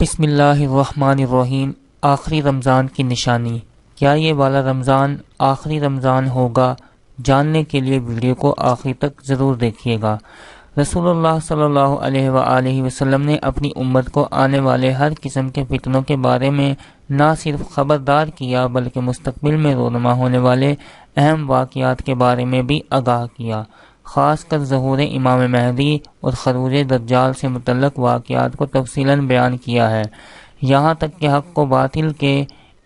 بسم اللہ الرحمن الرحیم۔ آخری رمضان کی نشانی۔ کیا یہ والا رمضان آخری رمضان ہوگا؟ جاننے کے لیے ویڈیو کو آخر تک ضرور دیکھیے گا۔ رسول اللہ صلی اللہ علیہ وآلہ وسلم نے اپنی امت کو آنے والے ہر قسم کے فتنوں کے بارے میں نہ صرف خبردار کیا بلکہ مستقبل میں رونما ہونے والے اہم واقعات کے بارے میں بھی آگاہ کیا، خاص کر ظہور امام مہدی اور خروج دجال سے متعلق واقعات کو تفصیلاً بیان کیا ہے، یہاں تک کہ حق و باطل کے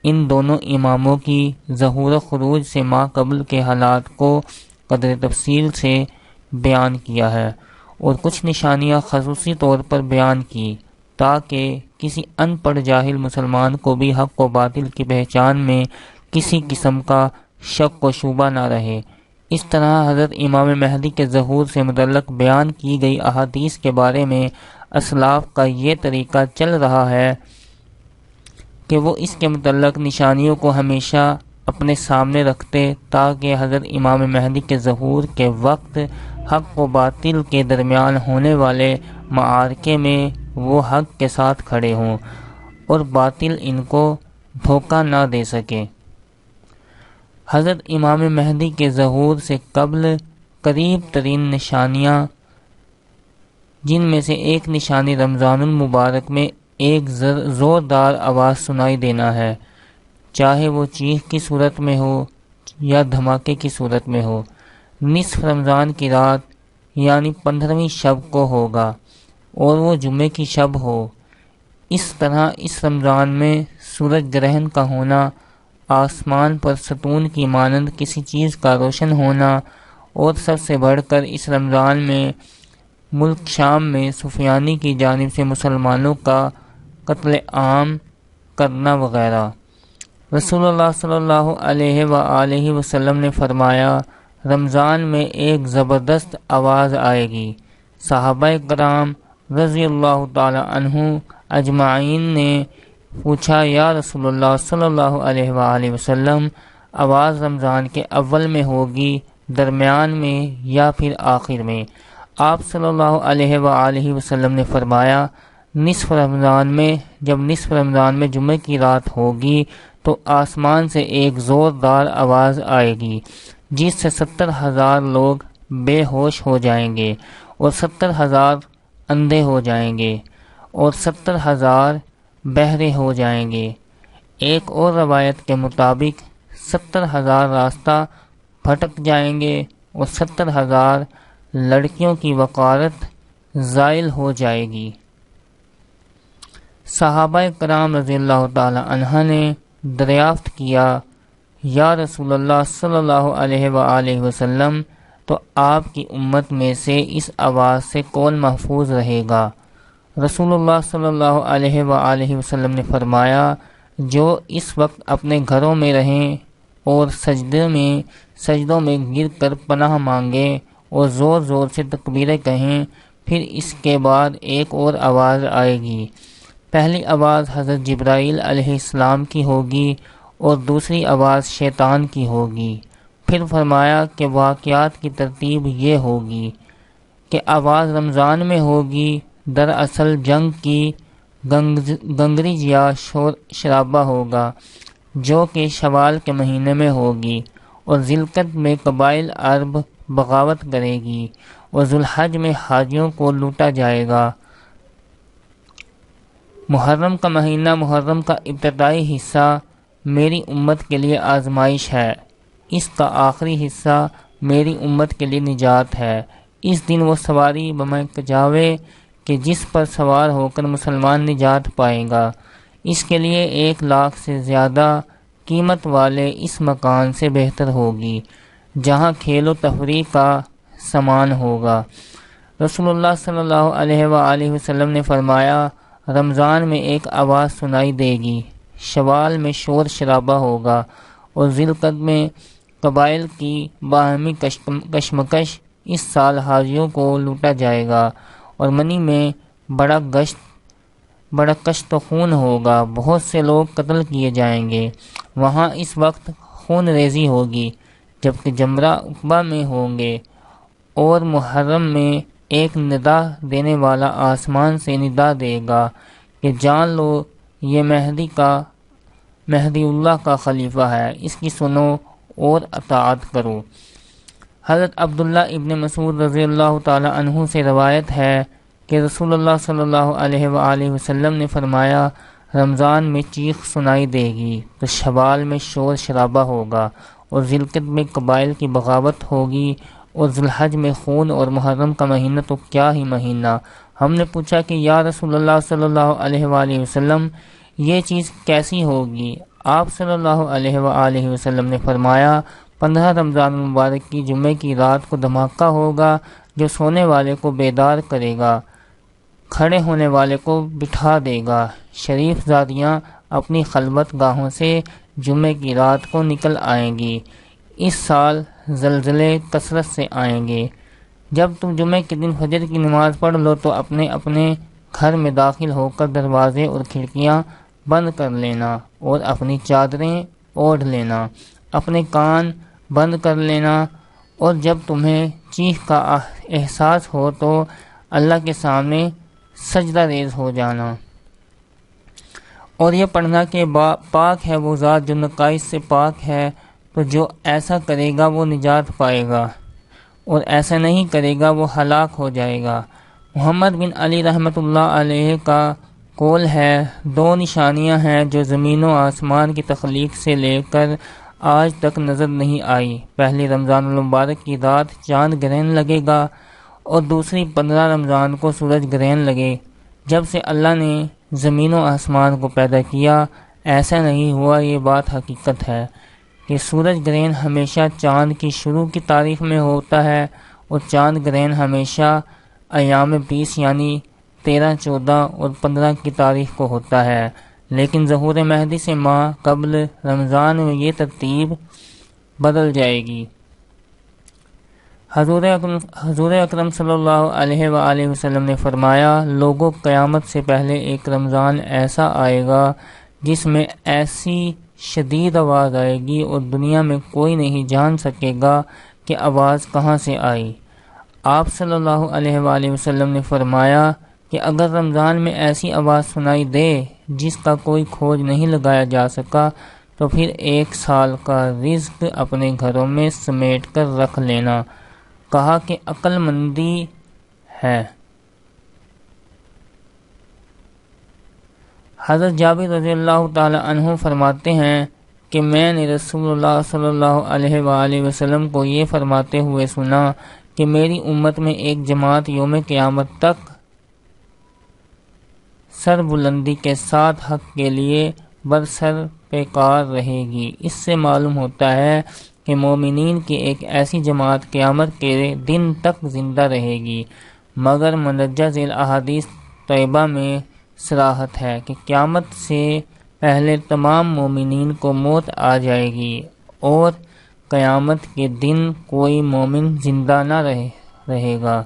ان دونوں اماموں کی ظہور و خروج سے ماقبل کے حالات کو قدر تفصیل سے بیان کیا ہے، اور کچھ نشانیاں خصوصی طور پر بیان کی تاکہ کسی ان پڑھ جاہل مسلمان کو بھی حق و باطل کی پہچان میں کسی قسم کا شک و شبہ نہ رہے۔ اس طرح حضرت امام مہدی کے ظہور سے متعلق بیان کی گئی احادیث کے بارے میں اسلاف کا یہ طریقہ چل رہا ہے کہ وہ اس کے متعلق نشانیوں کو ہمیشہ اپنے سامنے رکھتے تاکہ حضرت امام مہدی کے ظہور کے وقت حق و باطل کے درمیان ہونے والے معارکے میں وہ حق کے ساتھ کھڑے ہوں اور باطل ان کو دھوکہ نہ دے سکے۔ حضرت امام مہدی کے ظہور سے قبل قریب ترین نشانیاں، جن میں سے ایک نشانی رمضان المبارک میں ایک زوردار آواز سنائی دینا ہے، چاہے وہ چیخ کی صورت میں ہو یا دھماکے کی صورت میں ہو۔ نصف رمضان کی رات یعنی 15ویں شب کو ہوگا اور وہ جمعے کی شب ہو۔ اس طرح اس رمضان میں سورج گرہن کا ہونا، آسمان پر ستون کی مانند کسی چیز کا روشن ہونا، اور سب سے بڑھ کر اس رمضان میں ملک شام میں سفیانی کی جانب سے مسلمانوں کا قتل عام کرنا وغیرہ۔ رسول اللہ صلی اللہ علیہ وآلہ وسلم نے فرمایا، رمضان میں ایک زبردست آواز آئے گی۔ صحابہ کرام رضی اللہ تعالی عنہ اجمعین نے پوچھا، یا رسول اللہ صلی اللہ علیہ وآلہ وسلم، آواز رمضان کے اول میں ہوگی، درمیان میں یا پھر آخر میں؟ آپ صلی اللہ علیہ وآلہ وسلم نے فرمایا، نصف رمضان میں۔ جب نصف رمضان میں جمعے کی رات ہوگی تو آسمان سے ایک زوردار آواز آئے گی جس سے 70,000 لوگ بے ہوش ہو جائیں گے اور 70,000 اندھے ہو جائیں گے اور 70,000 بہرے ہو جائیں گے۔ ایک اور روایت کے مطابق 70,000 راستہ بھٹک جائیں گے اور 70,000 لڑکیوں کی وقارت زائل ہو جائے گی۔ صحابہ کرام رضی اللہ تعالی عنہ نے دریافت کیا، یا رسول اللہ صلی اللہ علیہ وآلہ وسلم، تو آپ کی امت میں سے اس آواز سے کون محفوظ رہے گا؟ رسول اللہ صلی اللہ علیہ وآلہ وسلم نے فرمایا، جو اس وقت اپنے گھروں میں رہیں اور سجدوں میں گر کر پناہ مانگیں اور زور زور سے تکبیریں کہیں، پھر اس کے بعد ایک اور آواز آئے گی۔ پہلی آواز حضرت جبرائیل علیہ السلام کی ہوگی اور دوسری آواز شیطان کی ہوگی۔ پھر فرمایا کہ واقعات کی ترتیب یہ ہوگی کہ آواز رمضان میں ہوگی، دراصل جنگ کی گنگریج یا شور شرابہ ہوگا جو کہ شوال کے مہینے میں ہوگی، اور ذی القعدہ میں قبائل عرب بغاوت کرے گی، اور ذو الحج میں حاجیوں کو لوٹا جائے گا۔ محرم کا مہینہ، محرم کا ابتدائی حصہ میری امت کے لیے آزمائش ہے، اس کا آخری حصہ میری امت کے لیے نجات ہے۔ اس دن وہ سواری بمیں کجاوے کہ جس پر سوار ہو کر مسلمان نجات پائے گا، اس کے لیے 1,00,000 سے زیادہ قیمت والے اس مکان سے بہتر ہوگی جہاں کھیل و تفریح کا سامان ہوگا۔ رسول اللہ صلی اللہ علیہ وآلہ وسلم نے فرمایا، رمضان میں ایک آواز سنائی دے گی، شوال میں شور شرابہ ہوگا، اور ذی القعدہ میں قبائل کی باہمی کشمکش، اس سال حاجیوں کو لوٹا جائے گا، اور منی میں بڑا کشت و خون ہوگا، بہت سے لوگ قتل کیے جائیں گے۔ وہاں اس وقت خون ریزی ہوگی جبکہ جمرہ عقبہ میں ہوں گے، اور محرم میں ایک ندا دینے والا آسمان سے ندا دے گا کہ جان لو یہ مہدی اللہ کا خلیفہ ہے، اس کی سنو اور اطاعت کرو۔ حضرت عبداللہ ابن مسعود رضی اللہ تعالی عنہ سے روایت ہے کہ رسول اللہ صلی اللہ علیہ وآلہ وسلم نے فرمایا، رمضان میں چیخ سنائی دے گی تو شوال میں شور شرابہ ہوگا، اور ذی القعدہ میں قبائل کی بغاوت ہوگی، اور ذی الحج میں خون، اور محرم کا مہینہ تو کیا ہی مہینہ۔ ہم نے پوچھا کہ یا رسول اللہ صلی اللہ علیہ وآلہ وسلم یہ چیز کیسی ہوگی؟ آپ صلی اللہ علیہ وآلہ وسلم نے فرمایا، 15 رمضان المبارک کی جمعے کی رات کو دھماکہ ہوگا جو سونے والے کو بیدار کرے گا، کھڑے ہونے والے کو بٹھا دے گا۔ شریف زادیاں اپنی خلوت گاہوں سے جمعے کی رات کو نکل آئیں گی۔ اس سال زلزلے کثرت سے آئیں گے۔ جب تم جمعے کے دن فجر کی نماز پڑھ لو تو اپنے اپنے گھر میں داخل ہو کر دروازے اور کھڑکیاں بند کر لینا، اور اپنی چادریں اوڑھ لینا، اپنے کان بند کر لینا، اور جب تمہیں چیخ کا احساس ہو تو اللہ کے سامنے سجدہ ریز ہو جانا، اور یہ پڑھنا کہ پاک ہے وہ ذات جو نقائص سے پاک ہے، تو جو ایسا کرے گا وہ نجات پائے گا، اور ایسا نہیں کرے گا وہ ہلاک ہو جائے گا۔ محمد بن علی رحمۃ اللہ علیہ کا قول ہے، 2 نشانیاں ہیں جو زمین و آسمان کی تخلیق سے لے کر آج تک نظر نہیں آئی۔ پہلی رمضان المبارک کی رات چاند گرہن لگے گا، اور دوسری 15 رمضان کو سورج گرہن لگے۔ جب سے اللہ نے زمین و آسمان کو پیدا کیا ایسا نہیں ہوا۔ یہ بات حقیقت ہے کہ سورج گرہن ہمیشہ چاند کی شروع کی تاریخ میں ہوتا ہے، اور چاند گرہن ہمیشہ ایام 20 یعنی 13، 14 اور 15 کی تاریخ کو ہوتا ہے، لیکن ظہور مہدی سے ماہ قبل رمضان میں یہ ترتیب بدل جائے گی۔ حضور اکرم صلی اللہ علیہ وآلہ وسلم نے فرمایا، لوگوں قیامت سے پہلے ایک رمضان ایسا آئے گا جس میں ایسی شدید آواز آئے گی اور دنیا میں کوئی نہیں جان سکے گا کہ آواز کہاں سے آئی۔ آپ صلی اللہ علیہ وآلہ وسلم نے فرمایا کہ اگر رمضان میں ایسی آواز سنائی دے جس کا کوئی کھوج نہیں لگایا جا سکا تو پھر 1 سال کا رزق اپنے گھروں میں سمیٹ کر رکھ لینا۔ کہا کہ عقل مندی ہے۔ حضرت جابر رضی اللہ تعالی عنہ فرماتے ہیں کہ میں نے رسول اللہ صلی اللہ علیہ وآلہ وسلم کو یہ فرماتے ہوئے سنا کہ میری امت میں ایک جماعت یوم قیامت تک سر بلندی کے ساتھ حق کے لیے برسر پیکار رہے گی۔ اس سے معلوم ہوتا ہے کہ مومنین کی ایک ایسی جماعت قیامت کے دن تک زندہ رہے گی، مگر مندرجہ ذیل احادیث طیبہ میں صراحت ہے کہ قیامت سے پہلے تمام مومنین کو موت آ جائے گی، اور قیامت کے دن کوئی مومن زندہ نہ رہے گا۔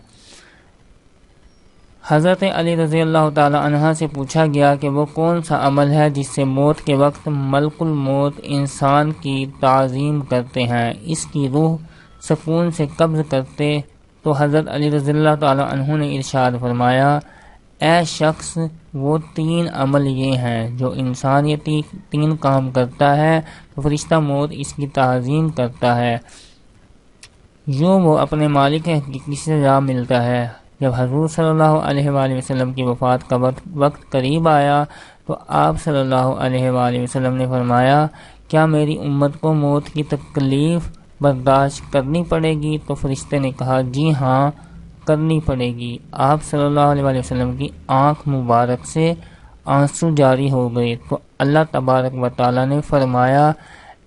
حضرت علی رضی اللہ تعالی عنہ سے پوچھا گیا کہ وہ کون سا عمل ہے جس سے موت کے وقت ملک الموت انسان کی تعظیم کرتے ہیں، اس کی روح سکون سے قبض کرتے، تو حضرت علی رضی اللہ تعالی عنہ نے ارشاد فرمایا، اے شخص، وہ 3 عمل یہ ہیں جو انسان یہ 3 کام کرتا ہے تو فرشتہ موت اس کی تعظیم کرتا ہے، یوں وہ اپنے مالک حقیقی سے جا ملتا ہے۔ جب حضور صلی اللہ علیہ وآلہ وسلم کی وفات کا وقت قریب آیا تو آپ صلی اللہ علیہ وآلہ وسلم نے فرمایا، کیا میری امت کو موت کی تکلیف برداشت کرنی پڑے گی؟ تو فرشتے نے کہا، جی ہاں کرنی پڑے گی۔ آپ صلی اللہ علیہ وآلہ وسلم کی آنکھ مبارک سے آنسو جاری ہو گئے تو اللہ تبارک و تعالی نے فرمایا،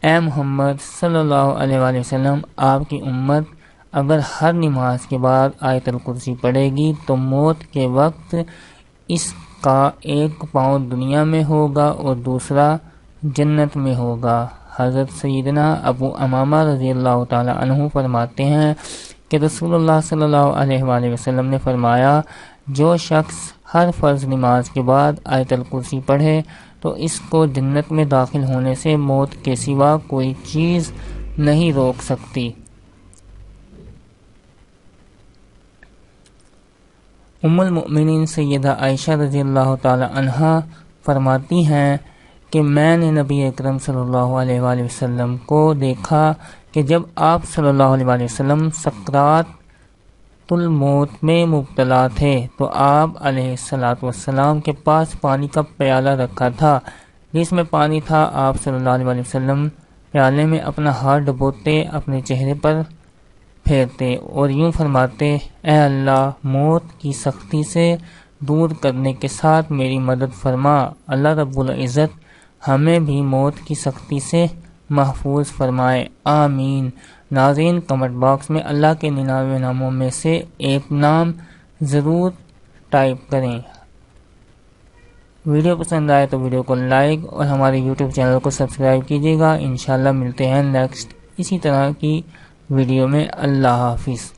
اے محمد صلی اللہ علیہ وآلہ وسلم، آپ کی امت اگر ہر نماز کے بعد آیت الکرسی پڑھے گی تو موت کے وقت اس کا 1 پاؤں دنیا میں ہوگا اور دوسرا جنت میں ہوگا۔ حضرت سیدنا ابو امامہ رضی اللہ تعالی عنہ فرماتے ہیں کہ رسول اللہ صلی اللہ علیہ وآلہ وسلم نے فرمایا، جو شخص ہر فرض نماز کے بعد آیت الکرسی پڑھے تو اس کو جنت میں داخل ہونے سے موت کے سوا کوئی چیز نہیں روک سکتی۔ ام المؤمنین سیدہ عائشہ رضی اللہ تعالی عنہا فرماتی ہیں کہ میں نے نبی اکرم صلی اللہ علیہ وآلہ وسلم کو دیکھا کہ جب آپ صلی اللہ علیہ وآلہ وسلم سکرات الموت میں مبتلا تھے تو آپ علیہ السلام کے پاس پانی کا پیالہ رکھا تھا جس میں پانی تھا۔ آپ صلی اللہ علیہ وآلہ وسلم پیالے میں اپنا ہاتھ ڈبوتے، اپنے چہرے پر پھیرتے اور یوں فرماتے، اے اللہ، موت کی سختی سے دور کرنے کے ساتھ میری مدد فرما۔ اللہ رب العزت ہمیں بھی موت کی سختی سے محفوظ فرمائے، آمین۔ ناظرین، کمنٹ باکس میں اللہ کے 99 ناموں میں سے ایک نام ضرور ٹائپ کریں۔ ویڈیو پسند آئے تو ویڈیو کو لائک اور ہمارے یوٹیوب چینل کو سبسکرائب کیجیے گا۔ انشاءاللہ ملتے ہیں نیکسٹ اسی طرح کی ویڈیو میں۔ اللہ حافظ۔